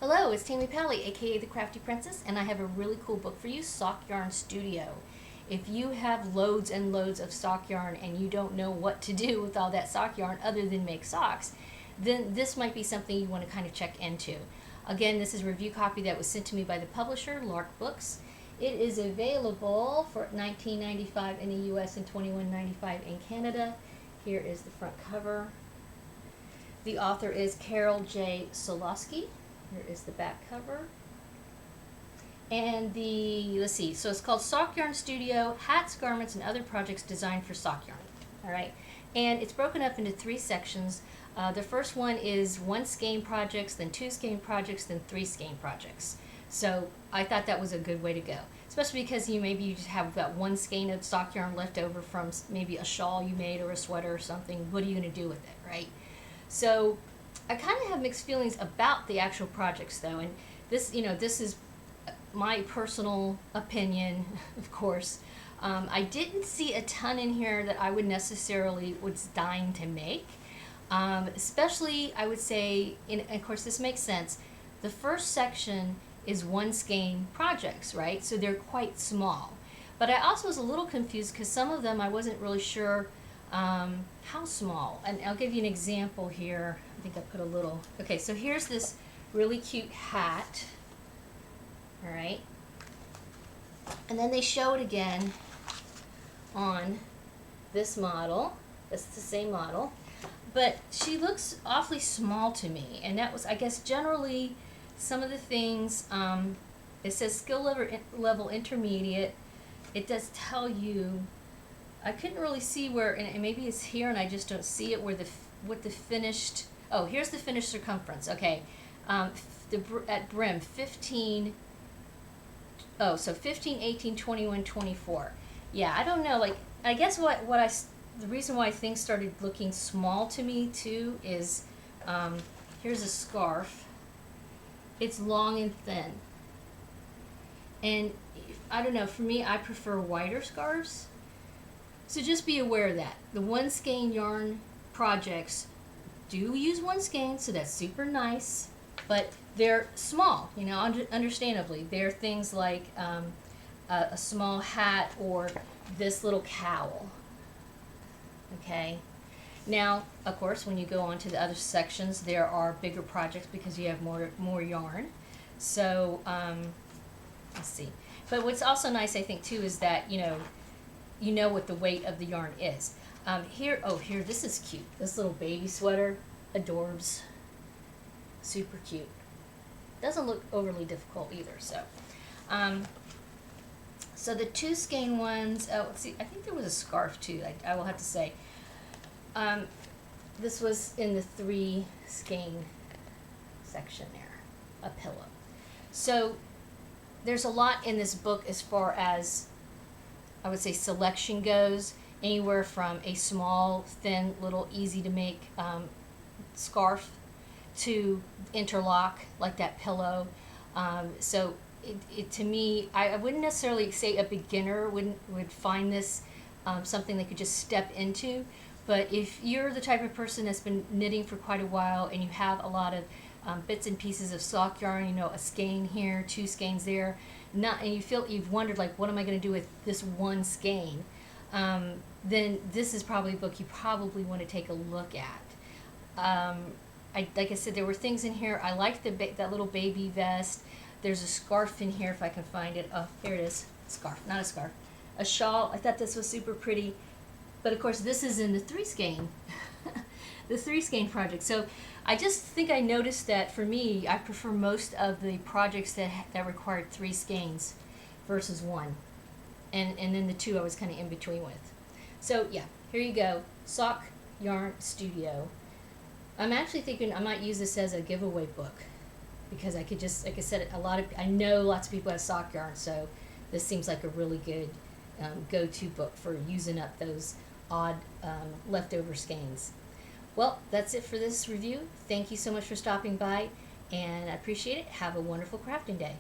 Hello, it's Tammy Pally, aka the Crafty Princess, and I have a really cool book for you, Sock Yarn Studio. If you have loads and loads of sock yarn and you don't know what to do with all that sock yarn other than make socks, then this might be something you want to kind of check into. Again, this is a review copy that was sent to me by the publisher, Lark Books. It is available for $19.95 in the US and $21.95 in Canada. Here is the front cover. The author is Carol J. Sulcoski. Here is the back cover. And let's see, so it's called Sock Yarn Studio, Hats, Garments, and Other Projects Designed for Sock Yarn. All right, and it's broken up into 3 sections. The first one is 1 skein projects, then 2 skein projects, then 3 skein projects. So I thought that was a good way to go, especially because maybe you just have that 1 skein of sock yarn left over from maybe a shawl you made or a sweater or something. What are you going to do with it, right? So I kind of have mixed feelings about the actual projects, though, and this is my personal opinion, of course. I didn't see a ton in here that I would necessarily was dying to make, especially I would say, and of course this makes sense, the first section is 1 skein projects, right? So they're quite small. But I also was a little confused because some of them I wasn't really sure how small. And I'll give you an example here. I think I put a little, okay, so here's this really cute hat. All right, and then they show it again on this model. It's the same model, but she looks awfully small to me, and that was, I guess, generally some of the things. It says skill level intermediate. It does tell you. I couldn't really see where, and maybe it's here, and I just don't see it where what the finished. Oh, here's the finished circumference. Okay, at brim 15. Oh, so 15, 18, 21, 24. Yeah, I don't know. Like, I guess the reason why things started looking small to me too is, here's a scarf. It's long and thin. And I don't know, for me, I prefer wider scarves. So just be aware of that. The 1 skein yarn projects do use 1 skein, so that's super nice. But they're small, understandably. They're things like a small hat or this little cowl. Okay. Now, of course, when you go on to the other sections, there are bigger projects because you have more yarn. So, let's see. But what's also nice, I think, too, is that, you know what the weight of the yarn is. Here, this is cute. This little baby sweater, adorbs. Super cute. Doesn't look overly difficult either. So, so the 2 skein ones. Oh, let's see. I think there was a scarf too. I will have to say. This was in the 3 skein section there. A pillow. So there's a lot in this book as far as I would say selection goes. Anywhere from a small, thin, little, easy to make scarf to interlock like that pillow. So to me, I wouldn't necessarily say a beginner would find this something they could just step into. But if you're the type of person that's been knitting for quite a while and you have a lot of bits and pieces of sock yarn, a skein here, 2 skeins there, and you've wondered, like, what am I going to do with this 1 skein? Then this is probably a book you probably want to take a look at. Like I said, there were things in here. I liked that little baby vest. There's a scarf in here if I can find it. Oh, here it is. Scarf, not a scarf. A shawl. I thought this was super pretty. But of course, this is in the 3 skein. The 3 skein project. So I just think I noticed that for me, I prefer most of the projects that required 3 skeins versus 1. And then the 2 I was kind of in between with. So yeah, here you go. Sock Yarn Studio. I'm actually thinking I might use this as a giveaway book because I could just, like I said, I know lots of people have sock yarn, so this seems like a really good go-to book for using up those odd leftover skeins. Well, that's it for this review. Thank you so much for stopping by, and I appreciate it. Have a wonderful crafting day.